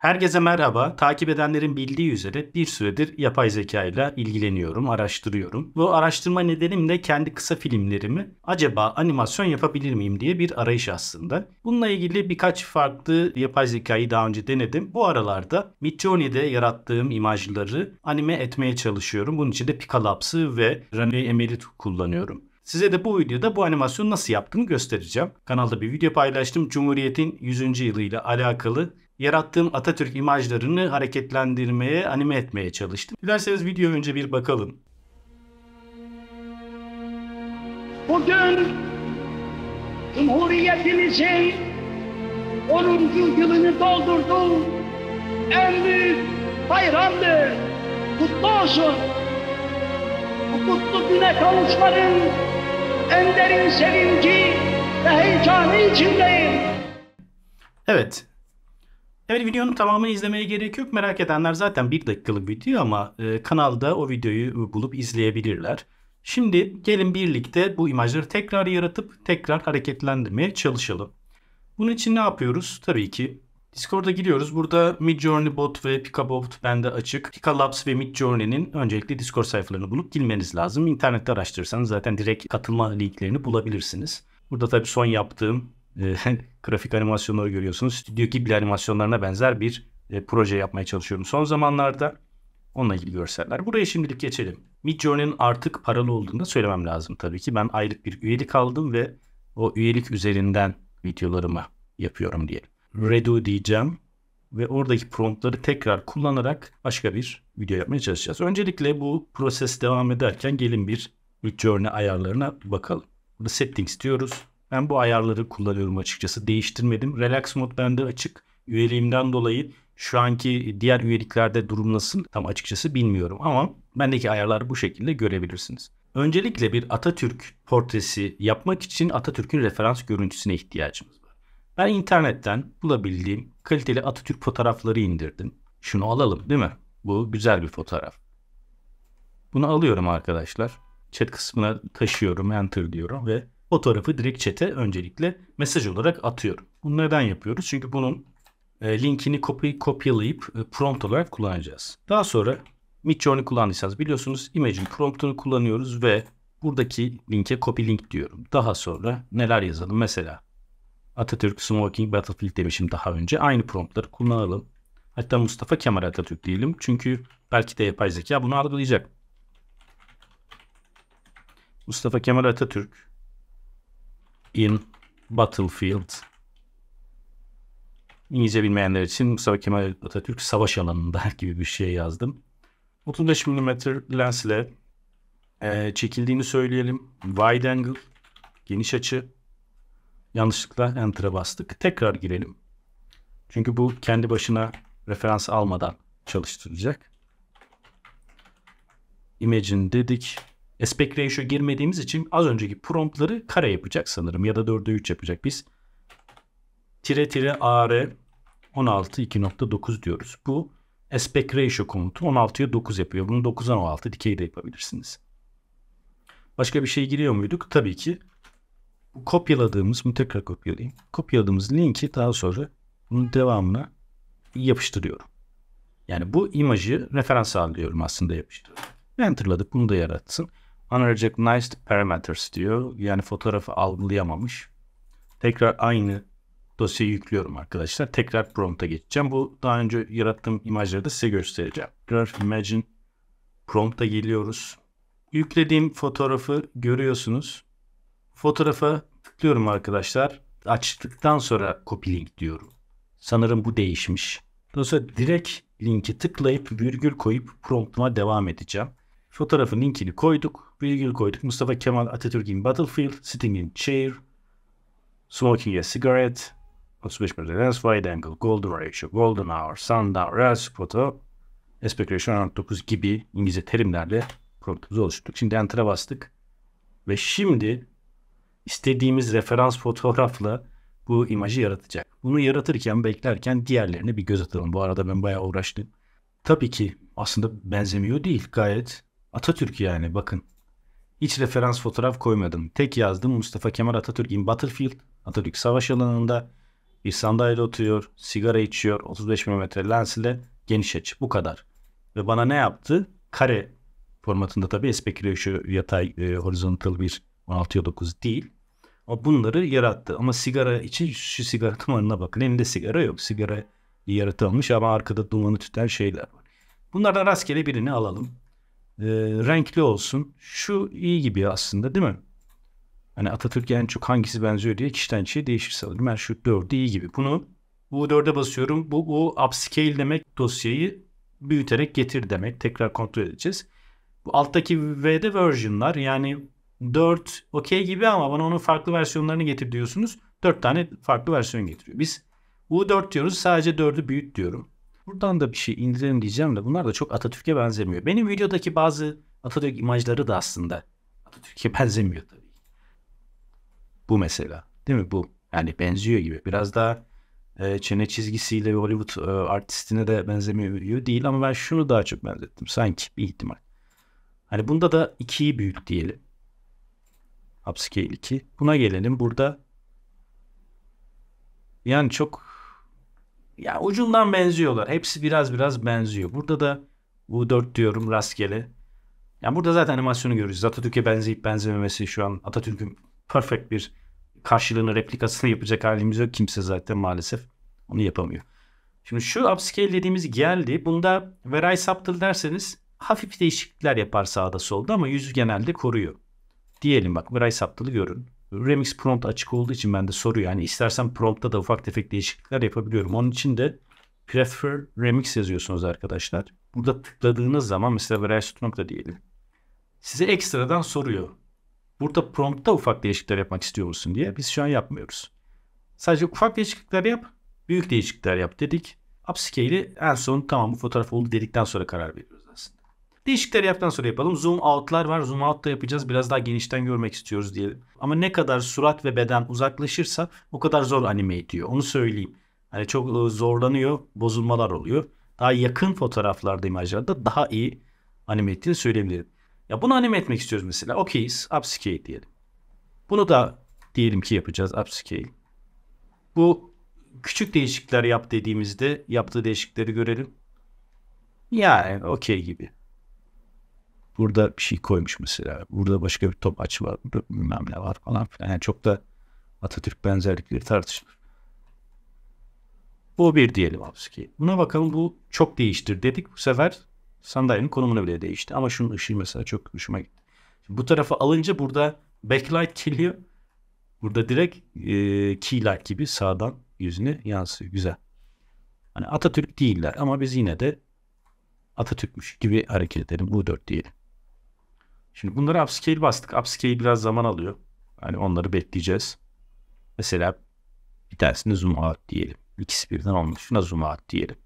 Herkese merhaba. Takip edenlerin bildiği üzere bir süredir yapay zeka ile ilgileniyorum, araştırıyorum. Bu araştırma nedenim de kendi kısa filmlerimi acaba animasyon yapabilir miyim diye bir arayış aslında. Bununla ilgili birkaç farklı yapay zekayı daha önce denedim. Bu aralarda Midjourney'de yarattığım imajları anime etmeye çalışıyorum. Bunun için de Picalaps'ı ve Runway ML'i kullanıyorum. Size de bu videoda bu animasyonu nasıl yaptığımı göstereceğim. Kanalda bir video paylaştım. Cumhuriyet'in 100. yılıyla alakalı yarattığım Atatürk imajlarını hareketlendirmeye, anime etmeye çalıştım. Dilerseniz videoya önce bir bakalım. Bugün Cumhuriyetimizin 10. yılını doldurdu. En büyük bayramdır. Kutlu olsun. Bu kutlu güne kavuşmanın en derin sevinci ve heyecanı içindeyim. Evet. Evet, videonun tamamını izlemeye gerek yok. Merak edenler zaten 1 dakikalık video ama kanalda o videoyu bulup izleyebilirler. Şimdi gelin birlikte bu imajları tekrar yaratıp tekrar hareketlendirmeye çalışalım. Bunun için ne yapıyoruz? Tabii ki Discord'a giriyoruz. Burada Midjourney bot ve Picabot bende açık. Picalabs ve Midjourney'nin öncelikle Discord sayfalarını bulup girmeniz lazım. İnternette araştırırsanız zaten direkt katılma linklerini bulabilirsiniz. Burada tabii son yaptığım grafik animasyonları görüyorsunuz. Stüdyo Ghibli animasyonlarına benzer bir proje yapmaya çalışıyorum son zamanlarda. Onunla ilgili görseller. Buraya şimdilik geçelim. Midjourney'nin artık paralı olduğunu da söylemem lazım tabii ki. Ben aylık bir üyelik aldım ve o üyelik üzerinden videolarımı yapıyorum diyelim. Redo diyeceğim ve oradaki promptları tekrar kullanarak başka bir video yapmaya çalışacağız. Öncelikle bu proses devam ederken gelin bir Midjourney ayarlarına bakalım. Burada settings diyoruz. Ben bu ayarları kullanıyorum açıkçası. Değiştirmedim. Relax mod bende açık. Üyeliğimden dolayı şu anki diğer üyeliklerde durum nasıl tam açıkçası bilmiyorum ama bendeki ayarları bu şekilde görebilirsiniz. Öncelikle bir Atatürk portresi yapmak için Atatürk'ün referans görüntüsüne ihtiyacımız var. Ben internetten bulabildiğim kaliteli Atatürk fotoğrafları indirdim. Şunu alalım, değil mi? Bu güzel bir fotoğraf. Bunu alıyorum arkadaşlar. Chat kısmına taşıyorum, enter diyorum ve fotoğrafı direkt chat'e öncelikle mesaj olarak atıyorum. Bunu neden yapıyoruz? Çünkü bunun linkini kopyalayıp prompt olarak kullanacağız. Daha sonra Midjourney kullandıysanız biliyorsunuz image'in promptunu kullanıyoruz ve buradaki linke copy link diyorum. Daha sonra neler yazalım? Mesela Atatürk Smoking Battlefield demişim daha önce. Aynı promptları kullanalım. Hatta Mustafa Kemal Atatürk diyelim. Çünkü belki de yapay zeka bunu algılayacak. Mustafa Kemal Atatürk in Battlefield. İngilizce bilmeyenler için Mustafa Kemal Atatürk savaş alanında gibi bir şey yazdım. 35 mm lens ile çekildiğini söyleyelim. Wide angle, geniş açı. Yanlışlıkla enter'a bastık. Tekrar girelim. Çünkü bu kendi başına referans almadan çalıştıracak. Imagine dedik. Aspect ratio girmediğimiz için az önceki promptları kare yapacak sanırım ya da 4'e 3 yapacak. Biz AR 16 2.9 diyoruz. Bu aspect ratio komutu 16'ya 9 yapıyor. Bunu 9'dan 16 dikey de yapabilirsiniz. Başka bir şey giriyor muyduk? Tabii ki bu kopyaladığımız, bunu tekrar kopyalayayım. Kopyaladığımız linki daha sonra bunun devamına yapıştırıyorum. Yani bu imajı referans alıyorum aslında yapıştırıyorum. Enter'ladık, bunu da yaratsın. Unrecognized parameters diyor. Yani fotoğrafı algılayamamış. Tekrar aynı dosyayı yüklüyorum arkadaşlar. Tekrar prompt'a geçeceğim. Bu daha önce yarattığım imajları da size göstereceğim. Graph Imagine prompt'a geliyoruz. Yüklediğim fotoğrafı görüyorsunuz. Fotoğrafa tıklıyorum arkadaşlar. Açtıktan sonra copy link diyorum. Sanırım bu değişmiş. Dolayısıyla direkt linki tıklayıp virgül koyup promptuma devam edeceğim. Fotoğrafın linkini koyduk. Virgül koyduk. Mustafa Kemal Atatürk in Battlefield. Sitting in chair. Smoking a cigarette. 35 mm lens, wide angle, golden ratio, golden hour, sundown, real photo, aspect ratio 19 gibi İngilizce terimlerle promptumuzu oluşturduk. Şimdi enter'a bastık. Ve şimdi istediğimiz referans fotoğrafla bu imajı yaratacak. Bunu yaratırken, beklerken diğerlerine bir göz atalım. Bu arada ben bayağı uğraştım. Tabii ki aslında benzemiyor değil. Gayet Atatürk yani, bakın. Hiç referans fotoğraf koymadım. Tek yazdım Mustafa Kemal Atatürk in Battlefield. Atatürk savaş alanında. Bir sandalye oturuyor, sigara içiyor, 35 milimetre lens ile geniş açı. Bu kadar. Ve bana ne yaptı? Kare formatında tabii aspect ratio yatay horizontal bir 16'ya 9 değil. Ama bunları yarattı. Ama sigara için şu sigara dumanına bakın. Elinde sigara yok. Sigara yaratılmış ama arkada dumanı tüten şeyler var. Bunlardan rastgele birini alalım. Renkli olsun. Şu iyi gibi aslında değil mi? Hani Atatürk'e en çok hangisi benziyor diye kişiden kişiye değişir sanırım. Ben şu 4'ü iyi gibi. Bu 4'e basıyorum. Bu upscale demek, dosyayı büyüterek getir demek. Tekrar kontrol edeceğiz. Bu alttaki V'de version'lar, yani 4 okey gibi ama bana onun farklı versiyonlarını getir diyorsunuz. 4 tane farklı versiyon getiriyor. Biz U4 diyoruz, sadece 4'ü büyüt diyorum. Buradan da bir şey indirelim diyeceğim de bunlar da çok Atatürk'e benzemiyor. Benim videodaki bazı Atatürk imajları da aslında Atatürk'e benzemiyor tabii. Bu mesela, değil mi bu? Yani benziyor gibi. Biraz daha çene çizgisiyle Hollywood artistine de benzemiyor değil ama ben şunu daha çok benzettim sanki, bir ihtimal. Hani bunda da 2'yi büyük diyelim. Upscale 2. Buna gelelim. Burada yani çok ya ucundan benziyorlar. Hepsi biraz benziyor. Burada da U4 diyorum rastgele. Yani burada zaten animasyonu görüyoruz. Atatürk'e benzeyip benzememesi, şu an Atatürk'ün perfect bir karşılığını, replikasını yapacak halimiz yok. Kimse zaten maalesef onu yapamıyor. Şimdi şu upscale dediğimiz geldi. Bunda Very Subtle derseniz hafif değişiklikler yapar sağda solda ama yüzü genelde koruyor. Diyelim bak, Very Subtle'ı görün. Remix prompt açık olduğu için bende soruyor. Yani istersen promptta da ufak tefek değişiklikler yapabiliyorum. Onun için de Prefer Remix yazıyorsunuz arkadaşlar. Burada tıkladığınız zaman mesela Very Subtle diyelim. Size ekstradan soruyor. Burada promptta ufak değişiklikler yapmak istiyor musun diye. Biz şu an yapmıyoruz. Sadece ufak değişiklikler yap, büyük değişiklikler yap dedik. Upscale'i en son tamam bu fotoğraf oldu dedikten sonra karar veriyoruz aslında. Değişiklikleri yaptıktan sonra yapalım. Zoom out'lar var. Zoom out da yapacağız. Biraz daha genişten görmek istiyoruz diyelim. Ama ne kadar surat ve beden uzaklaşırsa o kadar zor anime ediyor. Onu söyleyeyim. Hani çok zorlanıyor, bozulmalar oluyor. Daha yakın fotoğraflarda, imajlarda daha iyi anime ettiğini söyleyebilirim. Ya bunu anime etmek istiyoruz mesela. Okeyiz. Upscale diyelim. Bunu da diyelim ki yapacağız. Upscale. Bu küçük değişiklikler yap dediğimizde yaptığı değişiklikleri görelim. Yani okey gibi. Burada bir şey koymuş mesela. Burada başka bir top aç var. Burada bilmem ne var falan filan. Yani çok da Atatürk benzerlikleri tartışılır. Bu bir diyelim upscale. Buna bakalım, bu çok değiştir dedik. Bu sefer sandalyenin konumunu bile değişti. Ama şunun ışığı mesela çok hoşuma gitti. Şimdi bu tarafa alınca burada backlight geliyor. Burada direkt keylight gibi sağdan yüzüne yansıyor. Güzel. Hani Atatürk değiller ama biz yine de Atatürkmüş gibi hareket edelim. U4 diyelim. Şimdi bunları upscale bastık. Upscale biraz zaman alıyor. Hani onları bekleyeceğiz. Mesela bir tanesini zoom out diyelim. İkisi birden olmuş. Şuna zoom out diyelim.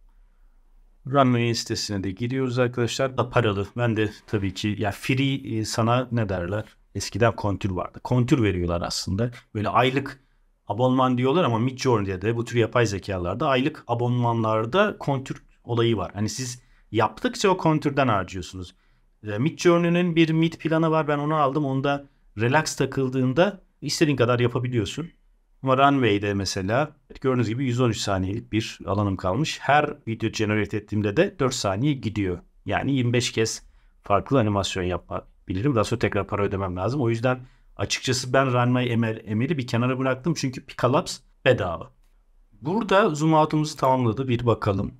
Runway'in sitesine de giriyoruz arkadaşlar. Da paralı. Ben de tabii ki ya free, sana ne derler? Eskiden kontür vardı. Kontür veriyorlar aslında. Böyle aylık abonman diyorlar ama Midjourney'de bu tür yapay zekalarda aylık abonmanlarda kontür olayı var. Hani siz yaptıkça o kontürden harcıyorsunuz. Midjourney'nin bir mid planı var. Ben onu aldım. Onda relax takıldığında istediğin kadar yapabiliyorsun. Ama Runway'de mesela gördüğünüz gibi 113 saniyelik bir alanım kalmış. Her video generate ettiğimde de 4 saniye gidiyor. Yani 25 kez farklı animasyon yapabilirim. Daha sonra tekrar para ödemem lazım. O yüzden açıkçası ben Runway emeli bir kenara bıraktım. Çünkü Picalapse bedava. Burada zoom out'umuzu tamamladı. Bir bakalım.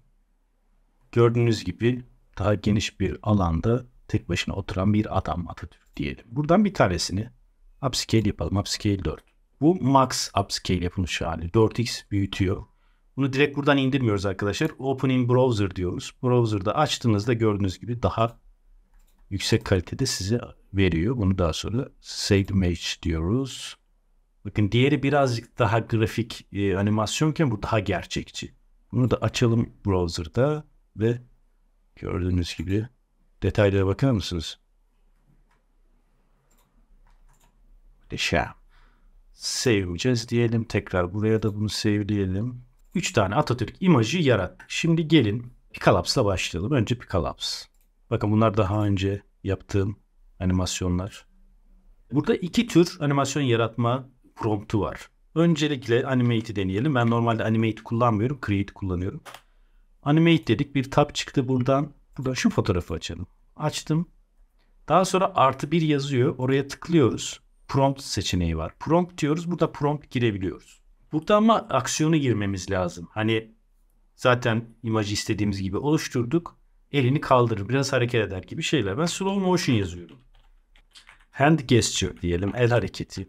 Gördüğünüz gibi daha geniş bir alanda tek başına oturan bir adam, Atatürk diyelim. Buradan bir tanesini upscale yapalım. Upscale 4. Bu max upscale yapılmış hali. 4x büyütüyor. Bunu direkt buradan indirmiyoruz arkadaşlar. Open in browser diyoruz. Browser'da açtığınızda gördüğünüz gibi daha yüksek kalitede size veriyor. Bunu daha sonra save image diyoruz. Bakın diğeri birazcık daha grafik animasyonken bu daha gerçekçi. Bunu da açalım browser'da ve gördüğünüz gibi detaylara bakar mısınız? Muhteşem. Save'leyeceğiz diyelim. Tekrar buraya da bunu save'leyelim. 3 tane Atatürk imajı yarattık. Şimdi gelin Picalapse'la başlayalım. Önce Picalapse. Bakın bunlar daha önce yaptığım animasyonlar. Burada iki tür animasyon yaratma promptu var. Öncelikle Animate'i deneyelim. Ben normalde Animate kullanmıyorum. Create kullanıyorum. Animate dedik. Bir tab çıktı buradan. Burada şu fotoğrafı açalım. Açtım. Daha sonra +1 yazıyor. Oraya tıklıyoruz. Prompt seçeneği var. Prompt diyoruz. Burada prompt girebiliyoruz. Burada ama aksiyonu girmemiz lazım. Hani zaten imajı istediğimiz gibi oluşturduk. Elini kaldırır, biraz hareket eder gibi şeyler. Ben slow motion yazıyorum. Hand gesture diyelim. El hareketi.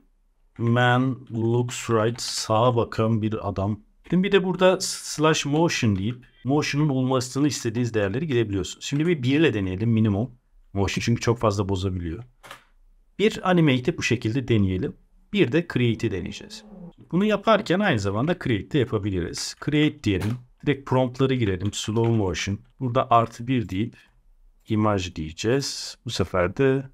Man looks right. Sağa bakan bir adam. Bir de burada /motion deyip motion'un olmasını istediğiniz değerleri girebiliyorsunuz. Şimdi bir ile deneyelim minimum. Motion çünkü çok fazla bozabiliyor. Bir animate'i bu şekilde deneyelim. Bir de create'i deneyeceğiz. Bunu yaparken aynı zamanda create de yapabiliriz. Create diyelim. Direkt promptları girelim. Slow motion. Burada +1 deyip imaj diyeceğiz. Bu sefer de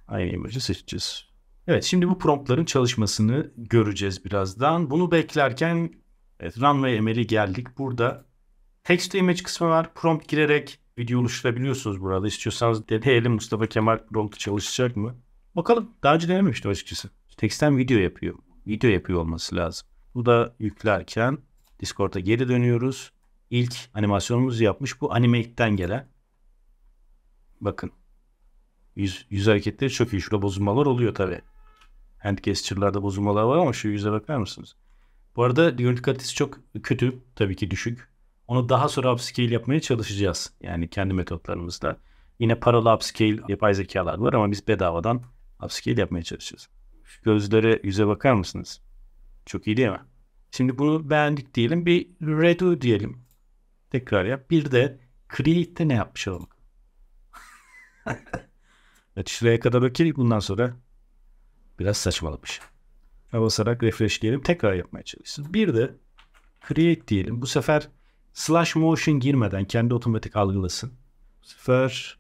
aynı imajı seçeceğiz. Evet, şimdi bu promptların çalışmasını göreceğiz birazdan. Bunu beklerken evet, Runway ML'e geldik. Burada text to image kısmı var. Prompt girerek video oluşturabiliyorsunuz burada. İstiyorsanız deneyelim Mustafa Kemal promptu çalışacak mı? Bakalım. Daha önce denememiştim açıkçası. Text'ten video yapıyor. Video yapıyor olması lazım. Bu da yüklerken Discord'a geri dönüyoruz. İlk animasyonumuzu yapmış. Bu Animate'den gelen. Bakın. Yüz hareketleri çok iyi. Şurada bozulmalar oluyor tabii. Hand gesture'larda bozulmalar var ama şu yüze bakar mısınız? Bu arada görüntü kalitesi çok kötü. Tabii ki düşük. Onu daha sonra upscale yapmaya çalışacağız. Yani kendi metotlarımızla. Yine paralı upscale yapay zekalar var ama biz bedavadan upscale yapmaya çalışacağız. Şu gözlere, yüze bakar mısınız? Çok iyi değil mi? Şimdi bunu beğendik diyelim. Bir redo diyelim. Tekrar yap. Bir de create'te ne yapmış olalım? Evet, şuraya kadar okey. Bundan sonra biraz saçmalamış. Basarak refresh diyelim. Tekrar yapmaya çalışsın. Bir de create diyelim. Bu sefer /motion girmeden kendi otomatik algılasın. Bu sefer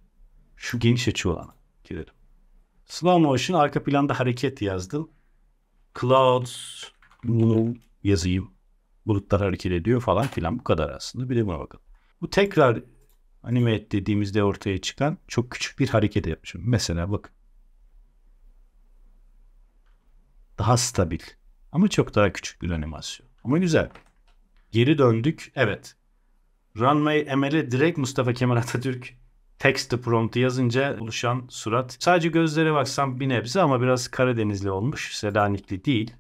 şu geniş açı olanı girelim. Slow motion arka planda hareket yazdım. Clouds yazayım. Bulutlar hareket ediyor falan filan. Bu kadar aslında. Bir de buna bakalım. Bu tekrar animate dediğimizde ortaya çıkan çok küçük bir hareket yapmışım. Mesela bakın. Daha stabil. Ama çok daha küçük bir animasyon. Ama güzel. Geri döndük. Evet. Runway ML'e direkt Mustafa Kemal Atatürk text to prompt'u yazınca oluşan surat. Sadece gözlere baksam bir nebze ama biraz Karadenizli olmuş. Selanikli değil.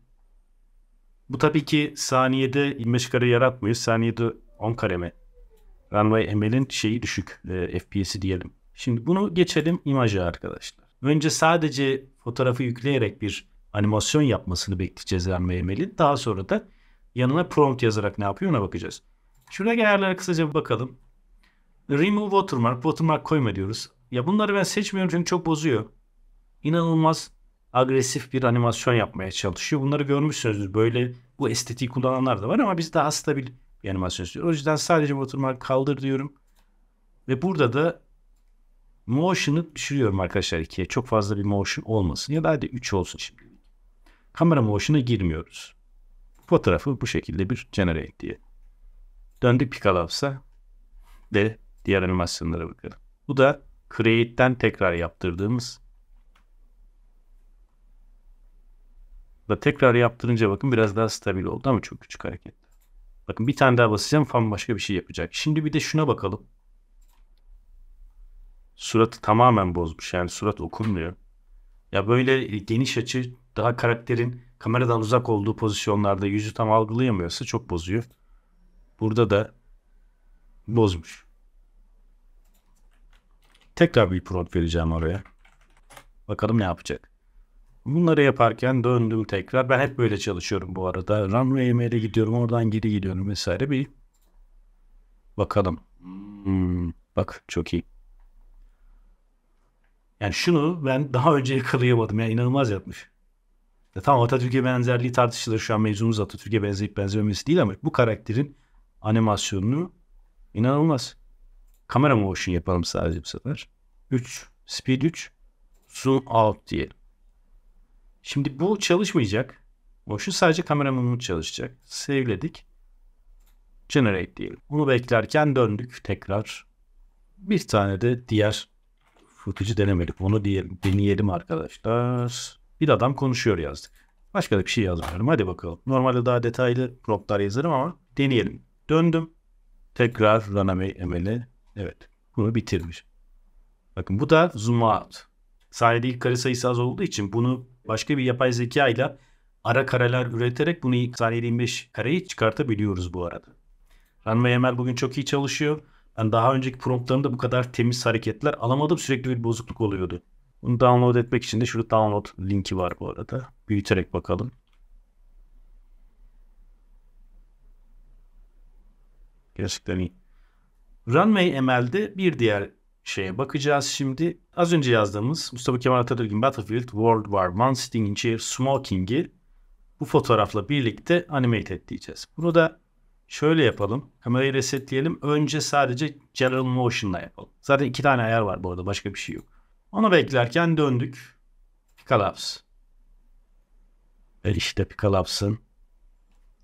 Bu tabii ki saniyede 25 kare yaratmıyor. Saniyede 10 kare mi? Runway ML'in şeyi düşük. FPS'i diyelim. Şimdi bunu geçelim imaja arkadaşlar. Önce sadece fotoğrafı yükleyerek bir animasyon yapmasını bekleyeceğiz Runway ML'in. Daha sonra da yanına prompt yazarak ne yapıyor ona bakacağız. Şuradaki ayarlara kısaca bir bakalım. Remove watermark. Watermark koyma diyoruz. Ya bunları ben seçmiyorum çünkü çok bozuyor. İnanılmaz agresif bir animasyon yapmaya çalışıyor. Bunları görmüşsünüzdür. Böyle bu estetiği kullananlar da var ama biz daha stabil bir animasyon istiyoruz. O yüzden sadece watermark kaldır diyorum. Ve burada da motion'ı düşürüyorum arkadaşlar 2'ye. Çok fazla bir motion olmasın. Ya da hadi 3 olsun şimdi. Kamera motion'a girmiyoruz. Fotoğrafı bu şekilde bir generate diye. Döndük Pixelabs'a ve diğer animasyonlara bakalım. Bu da Create'den tekrar yaptırdığımız. Da tekrar yaptırınca bakın biraz daha stabil oldu ama çok küçük hareket. Bakın bir tane daha basacağım falan başka bir şey yapacak. Şimdi bir de şuna bakalım. Suratı tamamen bozmuş. Yani surat okunmuyor. Ya böyle geniş açı daha karakterin kameradan uzak olduğu pozisyonlarda yüzü tam algılayamıyorsa çok bozuyor. Burada da bozmuş. Tekrar bir prompt vereceğim oraya. Bakalım ne yapacak. Bunları yaparken döndüm tekrar. Ben hep böyle çalışıyorum bu arada. Runway ML'e gidiyorum. Oradan geri gidiyorum vesaire. Bir bakalım. Bak çok iyi. Yani şunu ben daha önce yakalayamadım. Yani inanılmaz yapmış. Tamam Atatürk'e benzerliği tartışılır. Şu an mevzumuz Atatürk'e benzeyip benzememesi değil ama bu karakterin animasyonunu inanılmaz. Kamera motion yapalım sadece bu sefer. 3. Speed 3. Zoom out diyelim. Şimdi bu çalışmayacak. Motion sadece kamera move'u çalışacak. Save'ledik. Generate diyelim. Bunu beklerken döndük tekrar. Bir tane de diğer footage'ı denemedik. Onu diyelim, deneyelim arkadaşlar. Bir adam konuşuyor yazdık. Başka da bir şey yazmıyorum. Hadi bakalım. Normalde daha detaylı promptlar yazarım ama deneyelim. Döndüm. Tekrar Runaway ML'e. Evet. Bunu bitirmiş. Bakın bu da zoom out. Saniyede kare sayısı az olduğu için bunu başka bir yapay zeka ile ara kareler üreterek bunu saniyede 25 kareyi çıkartabiliyoruz bu arada. Runway ML bugün çok iyi çalışıyor. Ben daha önceki promptlarımda bu kadar temiz hareketler alamadım. Sürekli bir bozukluk oluyordu. Bunu download etmek için de şurada download linki var bu arada. Büyüterek bakalım. Gerçekten iyi. Runway ML'de bir diğer şeye bakacağız şimdi. Az önce yazdığımız Mustafa Kemal Atatürk'ün Battlefield World War I Sitting in Chair Smoking'i bu fotoğrafla birlikte animate edeceğiz. Bunu da şöyle yapalım. Kamerayı resetleyelim. Önce sadece General Motion'la yapalım. Zaten 2 tane ayar var bu arada. Başka bir şey yok. Onu beklerken döndük. Picalabs. Ve işte Picalabs'ın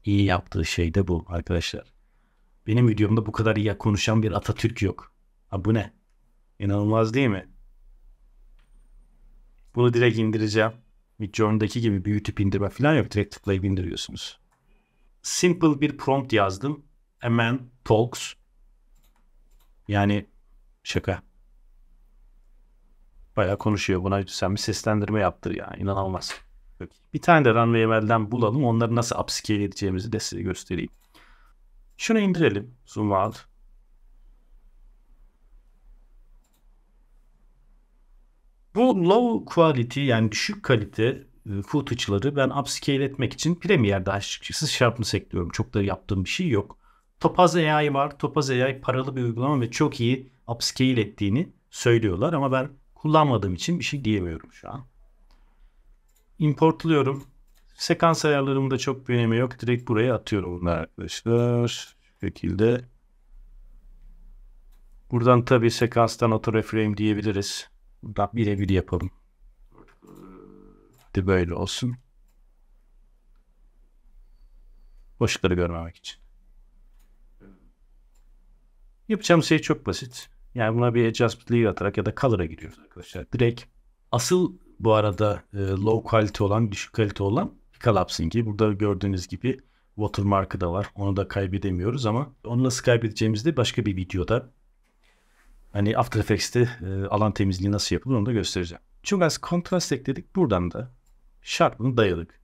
iyi yaptığı şey de bu arkadaşlar. Benim videomda bu kadar iyi konuşan bir Atatürk yok. Ha bu ne? İnanılmaz değil mi? Bunu direkt indireceğim. Midjourney'daki gibi büyütüp indirme falan yok. Direkt tıklayıp indiriyorsunuz. Simple bir prompt yazdım. A man talks. Yani şaka. Bayağı konuşuyor. Buna sen bir seslendirme yaptır ya. İnanılmaz. Bir tane de Runway ML'den bulalım. Onları nasıl upscale edeceğimizi de size göstereyim. Şunu indirelim. Zoom out. Bu low quality yani düşük kalite footage'ları ben upscale etmek için Premiere'de açıkçası Sharpness ekliyorum. Çok da yaptığım bir şey yok. Topaz AI var. Topaz AI paralı bir uygulama ve çok iyi upscale ettiğini söylüyorlar ama ben kullanmadığım için bir şey diyemiyorum şu an. Importluyorum. Sekans ayarlarımda çok bir önemi yok. Direkt buraya atıyorum bunlar arkadaşlar. Şu şekilde. Buradan tabii sekanstan auto reframe diyebiliriz. Buradan birebir yapalım. De böyle olsun. Boşlukları görmemek için. Yapacağım şey çok basit. Yani buna bir adjustment layer atarak ya da color'a giriyoruz arkadaşlar. Direkt. Asıl bu arada low quality olan, düşük kalite olan Picalabs'inki. Burada gördüğünüz gibi watermark'ı da var. Onu da kaybedemiyoruz ama onu nasıl kaybedeceğimizi de başka bir videoda hani After Effects'te alan temizliği nasıl yapılır onu da göstereceğim. Çok az kontrast ekledik. Buradan da Sharpen'ı dayadık.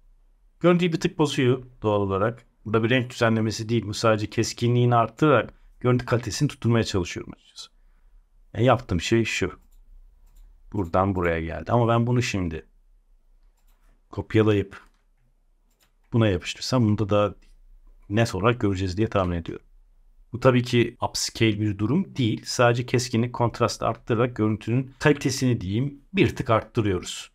Görüntüyü bir tık bozuyor doğal olarak. Burada bir renk düzenlemesi değil. Bu sadece keskinliğini arttırarak görüntü kalitesini tutturmaya çalışıyorum açıkçası. Yani yaptığım şey şu. Buradan buraya geldi. Ama ben bunu şimdi kopyalayıp buna yapıştırsam bunu da daha net olarak göreceğiz diye tahmin ediyorum. Bu tabii ki upscale bir durum değil. Sadece keskinlik, kontrastı arttırarak görüntünün kalitesini diyeyim bir tık arttırıyoruz.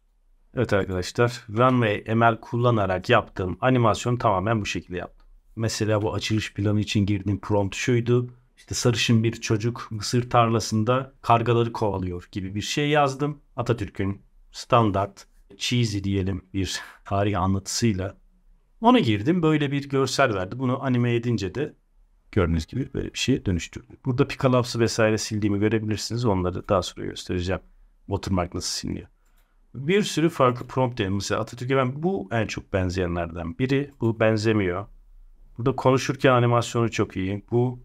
Evet arkadaşlar, Runway ML kullanarak yaptığım animasyonu tamamen bu şekilde yaptım. Mesela bu açılış planı için girdiğim prompt şuydu. İşte sarışın bir çocuk mısır tarlasında kargaları kovalıyor gibi bir şey yazdım. Atatürk'ün standart, cheesy diyelim bir tarih anlatısıyla. Ona girdim. Böyle bir görsel verdi. Bunu anime edince de gördüğünüz gibi böyle bir şeye dönüştürdüm. Burada Picalabs'ı vesaire sildiğimi görebilirsiniz. Onları daha sonra göstereceğim. Watermark nasıl siliniyor. Bir sürü farklı prompt dedim. Mesela Atatürk'e ben bu en çok benzeyenlerden biri. Bu benzemiyor. Burada konuşurken animasyonu çok iyi. Bu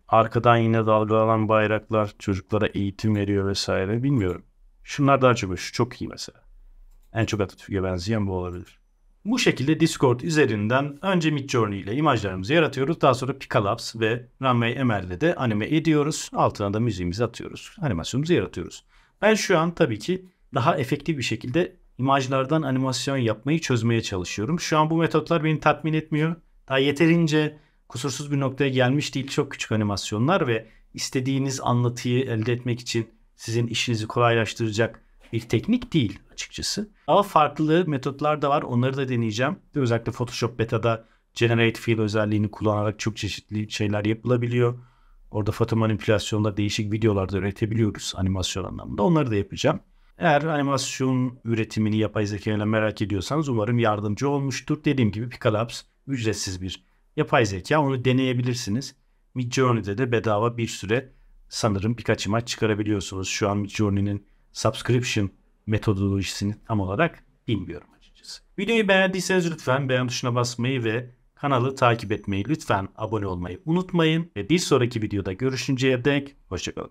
arkadan yine dalgalanan bayraklar çocuklara eğitim veriyor vesaire. Bilmiyorum. Şunlar daha çok. Şu çok iyi mesela. En çok Atatürk'e benzeyen bu olabilir. Bu şekilde Discord üzerinden önce Midjourney ile imajlarımızı yaratıyoruz. Daha sonra Picalabs ve Runway ML ile de anime ediyoruz. Altına da müziğimizi atıyoruz. Animasyonumuzu yaratıyoruz. Ben şu an tabii ki daha efektif bir şekilde imajlardan animasyon yapmayı çözmeye çalışıyorum. Şu an bu metotlar beni tatmin etmiyor. Daha yeterince kusursuz bir noktaya gelmiş değil. Çok küçük animasyonlar ve istediğiniz anlatıyı elde etmek için sizin işinizi kolaylaştıracak bir teknik değil açıkçası. Ama farklı metotlar da var. Onları da deneyeceğim. Özellikle Photoshop Beta'da Generate Fill özelliğini kullanarak çok çeşitli şeyler yapılabiliyor. Orada foto manipülasyonda değişik videolar da üretebiliyoruz animasyon anlamında. Onları da yapacağım. Eğer animasyon üretimini yapay zeka ile merak ediyorsanız umarım yardımcı olmuştur. Dediğim gibi Picalabs ücretsiz bir yapay zeka. Onu deneyebilirsiniz. Midjourney'de de bedava bir süre sanırım birkaç imaj çıkarabiliyorsunuz. Şu an Midjourney'nin subscription metodolojisini tam olarak bilmiyorum açıkçası. açıkçası. Videoyu beğendiyseniz lütfen beğen tuşuna basmayı ve kanalı takip etmeyi, lütfen abone olmayı unutmayın. Ve bir sonraki videoda görüşünceye dek hoşçakalın.